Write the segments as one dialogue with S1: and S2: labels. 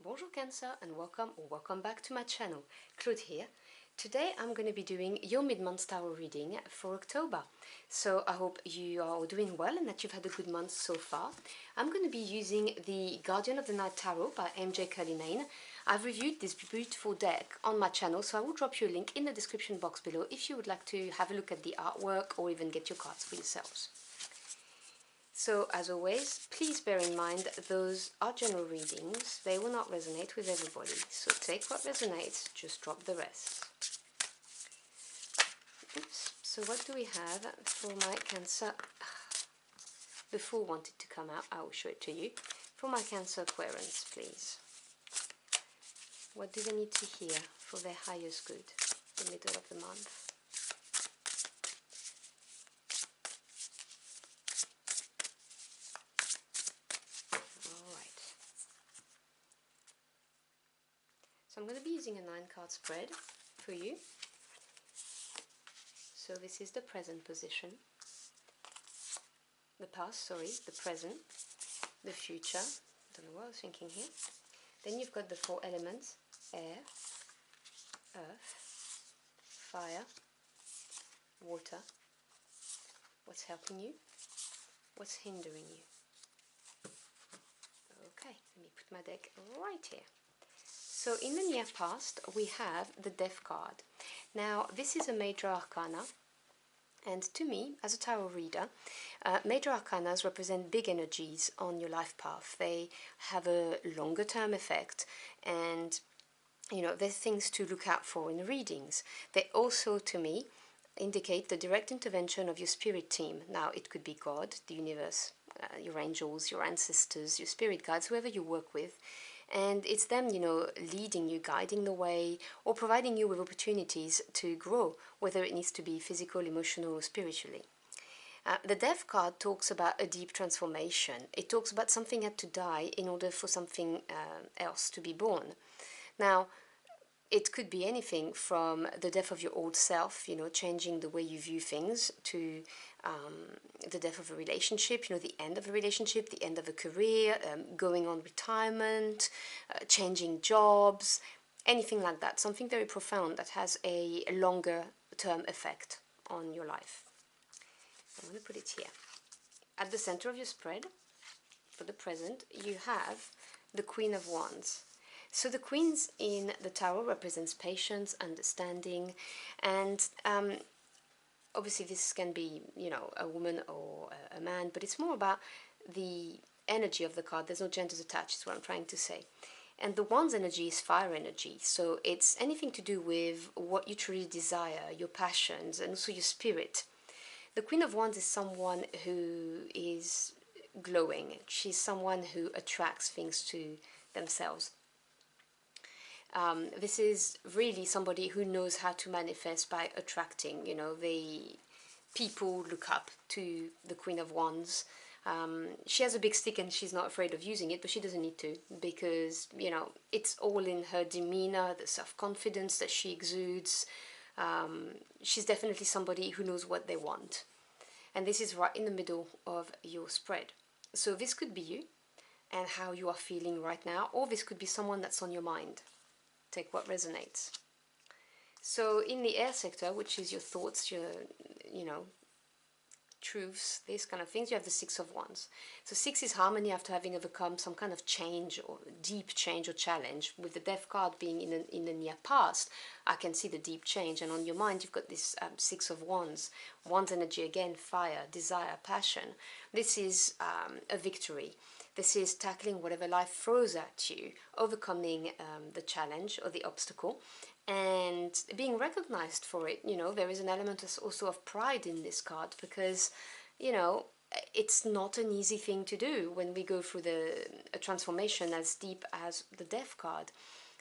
S1: Bonjour Cancer and welcome back to my channel. Claude here. Today I'm going to be doing your mid-month tarot reading for October. So I hope you are doing well and that you've had a good month so far. I'm going to be using the Guardian of the Night Tarot by MJ Cullinane. I've reviewed this beautiful deck on my channel, so I will drop you a link in the description box below if you would like to have a look at the artwork or even get your cards for yourselves. So, as always, please bear in mind those are general readings. They will not resonate with everybody. So take what resonates, just drop the rest. Oops. So what do we have for my Cancer? The Fool wanted to come out. I will show it to you. For my Cancer Aquarians, please. What do they need to hear for their highest good, the middle of the month? So I'm going to be using a 9-card spread for you. So this is the present position, the past, the present, the future, I don't know what I was thinking here. Then you've got the 4 elements: air, earth, fire, water. What's helping you? What's hindering you? Okay, let me put my deck right here. So in the near past we have the Death card. Now this is a major arcana, and to me as a tarot reader, major arcanas represent big energies on your life path. They have a longer term effect, and you know, there's things to look out for in readings. They also, to me, indicate the direct intervention of your spirit team. Now it could be God, the universe, your angels, your ancestors, your spirit guides, whoever you work with. And it's them, you know, leading you, guiding the way, or providing you with opportunities to grow, whether it needs to be physical, emotional, or spiritually. The Death card talks about a deep transformation. It talks about something had to die in order for something else to be born. Now, it could be anything from the death of your old self, you know, changing the way you view things, to the death of a relationship, you know, the end of a relationship, the end of a career, going on retirement, changing jobs, anything like that. Something very profound that has a longer term effect on your life. I'm going to put it here. At the center of your spread, for the present, you have the Queen of Wands. So the queens in the tarot represents patience, understanding, and obviously this can be, you know, a woman or a man, but it's more about the energy of the card. There's no genders attached, is what I'm trying to say. And the Wands energy is fire energy, so it's anything to do with what you truly desire, your passions, and also your spirit. The Queen of Wands is someone who is glowing. She's someone who attracts things to themselves. This is really somebody who knows how to manifest by attracting. You know, people look up to the Queen of Wands. She has a big stick and she's not afraid of using it, but she doesn't need to, because, you know, it's all in her demeanor, the self-confidence that she exudes. She's definitely somebody who knows what they want. And this is right in the middle of your spread. So this could be you and how you are feeling right now, or this could be someone that's on your mind. Take what resonates. So in the air sector, which is your thoughts, your, you know, truths, these kind of things, you have the 6 of Wands. So 6 is harmony after having overcome some kind of change, or deep change or challenge. With the Death card being in the near past, I can see the deep change, and on your mind you've got this 6 of Wands. Wands energy again, fire, desire, passion. This is a victory. This is tackling whatever life throws at you, overcoming the challenge or the obstacle, and being recognized for it. You know, there is an element also of pride in this card, because, you know, it's not an easy thing to do when we go through a transformation as deep as the Death card.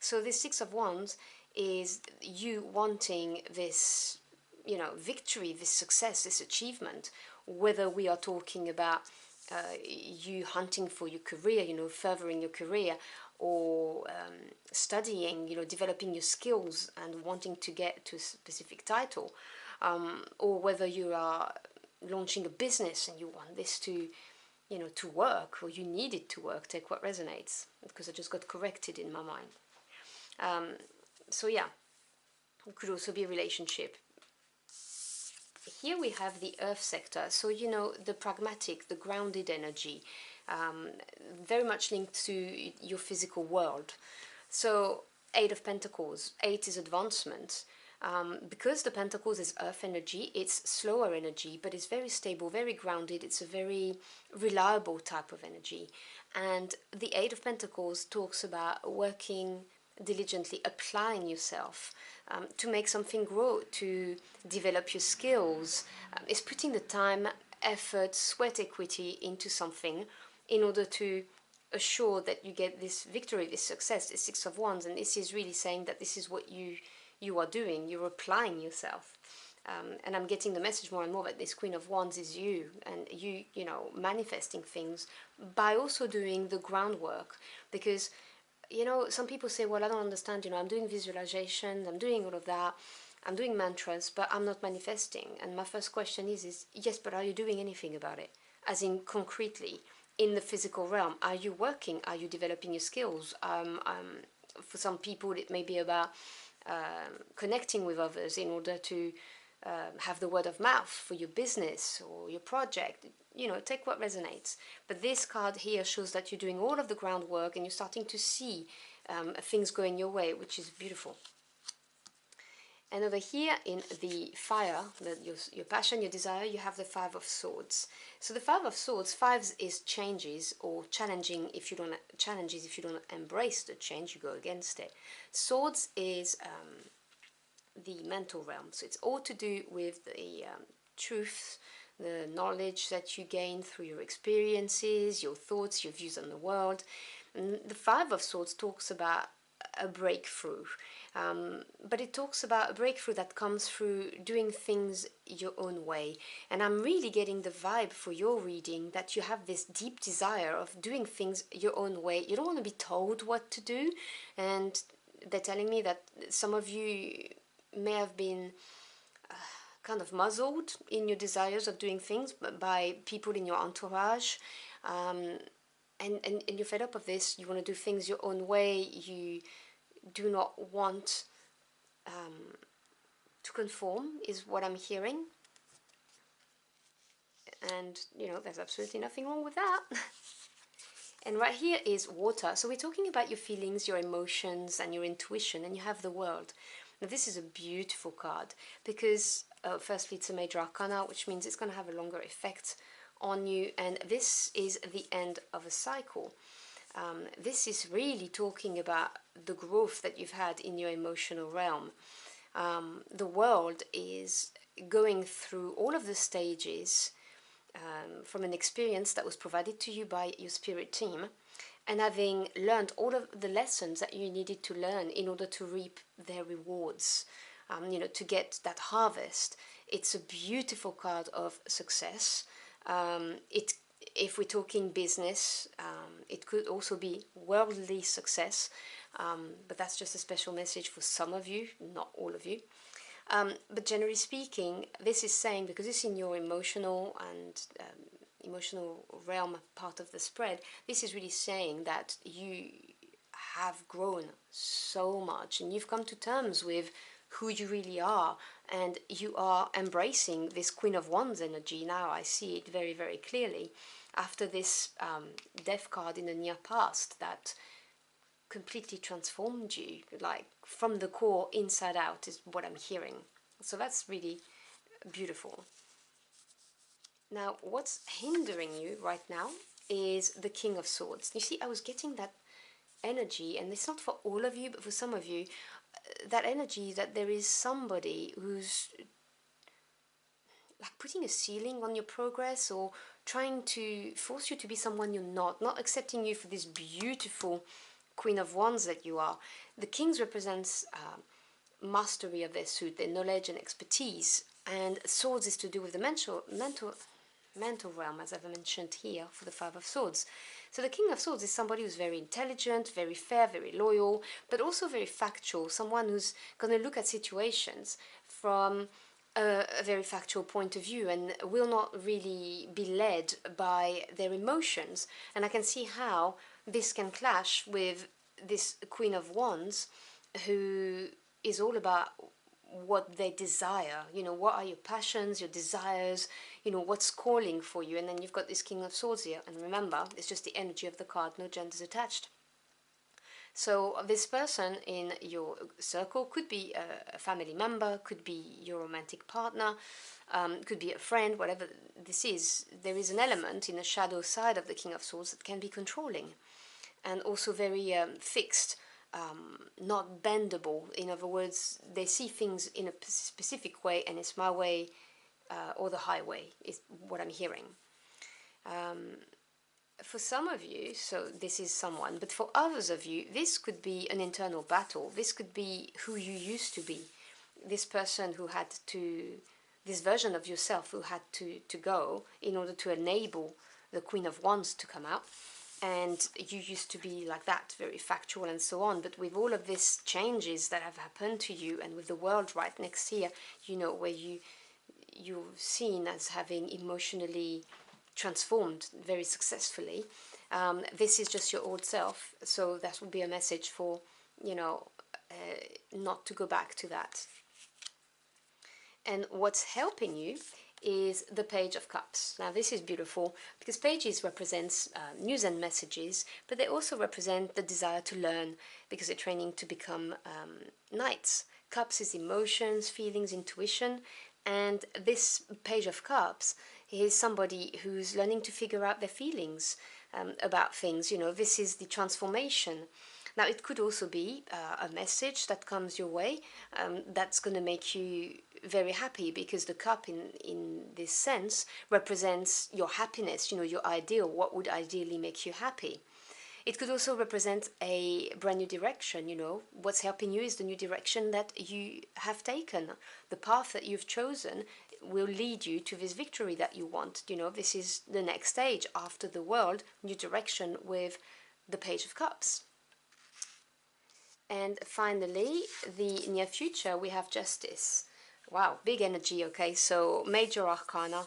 S1: So this 6 of Wands is you wanting this, you know, victory, this success, this achievement, whether we are talking about you hunting for your career, you know, furthering your career, or studying, you know, developing your skills and wanting to get to a specific title, or whether you are launching a business and you want this to, you know, to work, or you need it to work. Take what resonates, because I just got corrected in my mind. So yeah, it could also be a relationship. Here we have the earth sector, so you know, the pragmatic, the grounded energy, very much linked to your physical world. So 8 of Pentacles, 8 is advancement. Because the Pentacles is earth energy, it's slower energy, but it's very stable, very grounded. It's a very reliable type of energy. And the 8 of Pentacles talks about working diligently, applying yourself to make something grow, to develop your skills. It's putting the time, effort, sweat equity into something in order to assure that you get this victory, this success, this 6 of Wands. And this is really saying that this is what you are doing. You're applying yourself. And I'm getting the message more and more that this Queen of Wands is you, and you know, manifesting things by also doing the groundwork. Because, you know, some people say, well, I don't understand, you know, I'm doing visualizations, I'm doing all of that, I'm doing mantras, but I'm not manifesting. And my first question is yes, but are you doing anything about it? As in, concretely, in the physical realm, are you working? Are you developing your skills? For some people, it may be about connecting with others in order to have the word of mouth for your business or your project. You know, take what resonates. But this card here shows that you're doing all of the groundwork and you're starting to see things going your way, which is beautiful. And over here in the fire, your passion, your desire, you have the 5 of Swords. So the 5 of Swords, 5 is changes or challenging. If you don't embrace the change, you go against it. Swords is the mental realm, so it's all to do with the truth, the knowledge that you gain through your experiences, your thoughts, your views on the world. And the 5 of Swords talks about a breakthrough, but it talks about a breakthrough that comes through doing things your own way. And I'm really getting the vibe for your reading that you have this deep desire of doing things your own way. You don't want to be told what to do, and they're telling me that some of you may have been kind of muzzled in your desires of doing things by people in your entourage, and you're fed up of this. You want to do things your own way. You do not want to conform, is what I'm hearing. And, you know, there's absolutely nothing wrong with that. And right here is water. So we're talking about your feelings, your emotions, and your intuition, and you have the World. Now, this is a beautiful card because, firstly, it's a major arcana, which means it's going to have a longer effect on you, and this is the end of a cycle. This is really talking about the growth that you've had in your emotional realm. The World is going through all of the stages from an experience that was provided to you by your spirit team, and having learned all of the lessons that you needed to learn in order to reap their rewards, you know, to get that harvest. It's a beautiful card of success. If we're talking business, it could also be worldly success, but that's just a special message for some of you, not all of you. But generally speaking, this is saying, because it's in your emotional and emotional realm part of the spread, this is really saying that you have grown so much and you've come to terms with who you really are, and you are embracing this Queen of Wands energy. Now I see it very, very clearly after this death card in the near past that completely transformed you, like from the core, inside out, is what I'm hearing. So that's really beautiful. Now, what's hindering you right now is the King of Swords. You see, I was getting that energy, and it's not for all of you, but for some of you, that energy that there is somebody who's like putting a ceiling on your progress, or trying to force you to be someone you're not accepting you for this beautiful Queen of Wands that you are. The Kings represents mastery of their suit, their knowledge and expertise, and Swords is to do with the mental realm, as I've mentioned here for the 5 of Swords. So the King of Swords is somebody who's very intelligent, very fair, very loyal, but also very factual, someone who's going to look at situations from a very factual point of view and will not really be led by their emotions. And I can see how this can clash with this Queen of Wands, who is all about what they desire. You know, what are your passions, your desires, you know, what's calling for you. And then you've got this King of Swords here, and remember, it's just the energy of the card, no genders attached. So this person in your circle could be a family member, could be your romantic partner, could be a friend, whatever this is. There is an element in the shadow side of the King of Swords that can be controlling and also very fixed, not bendable. In other words, they see things in a specific way, and it's my way or the highway is what I'm hearing. For some of you, so this is someone, but for others of you, this could be an internal battle. This could be who you used to be. This person who had to, this version of yourself who had to go in order to enable the Queen of Wands to come out. And you used to be like that, very factual and so on. But with all of these changes that have happened to you, and with the world right next here, you know, where you're seen as having emotionally transformed very successfully, this is just your old self. So that would be a message for, you know, not to go back to that. And what's helping you is the Page of Cups. Now this is beautiful because pages represents news and messages, but they also represent the desire to learn, because they're training to become knights. Cups is emotions, feelings, intuition, and this Page of Cups is somebody who's learning to figure out their feelings about things. You know, this is the transformation. Now, it could also be a message that comes your way that's going to make you very happy, because the cup in this sense represents your happiness, you know, your ideal, what would ideally make you happy. It could also represent a brand new direction, you know. What's helping you is the new direction that you have taken. The path that you've chosen will lead you to this victory that you want. You know, this is the next stage after the world, new direction with the Page of Cups. And finally, the near future, we have Justice. Wow, big energy, okay? So major arcana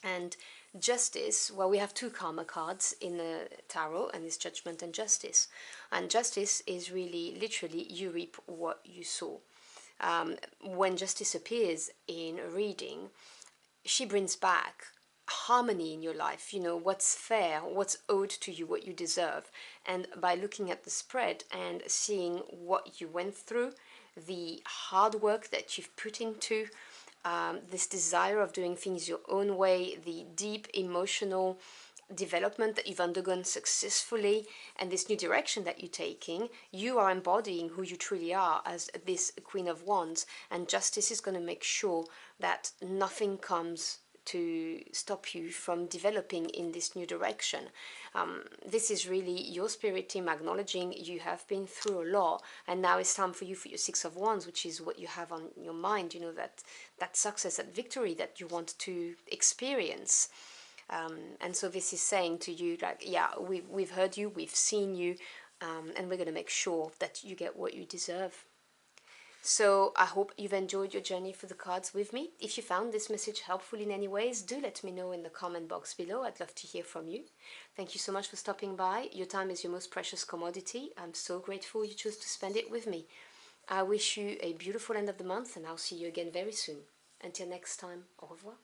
S1: and Justice. Well, we have two karma cards in the tarot, and it's Judgment and Justice. And Justice is really, literally, you reap what you sow. When Justice appears in a reading, she brings back harmony in your life, you know, what's fair, what's owed to you, what you deserve. And by looking at the spread and seeing what you went through, the hard work that you've put into, this desire of doing things your own way, the deep emotional development that you've undergone successfully, and this new direction that you're taking, you are embodying who you truly are as this Queen of Wands. And Justice is going to make sure that nothing comes to stop you from developing in this new direction. This is really your spirit team acknowledging you have been through a lot, and now it's time for you for your Six of Wands, which is what you have on your mind, you know, that success, that victory that you want to experience. And so this is saying to you, like, yeah, we've heard you, we've seen you, and we're going to make sure that you get what you deserve. So I hope you've enjoyed your journey for the cards with me. If you found this message helpful in any ways, do let me know in the comment box below. I'd love to hear from you. Thank you so much for stopping by. Your time is your most precious commodity. I'm so grateful you chose to spend it with me. I wish you a beautiful end of the month, and I'll see you again very soon. Until next time, au revoir.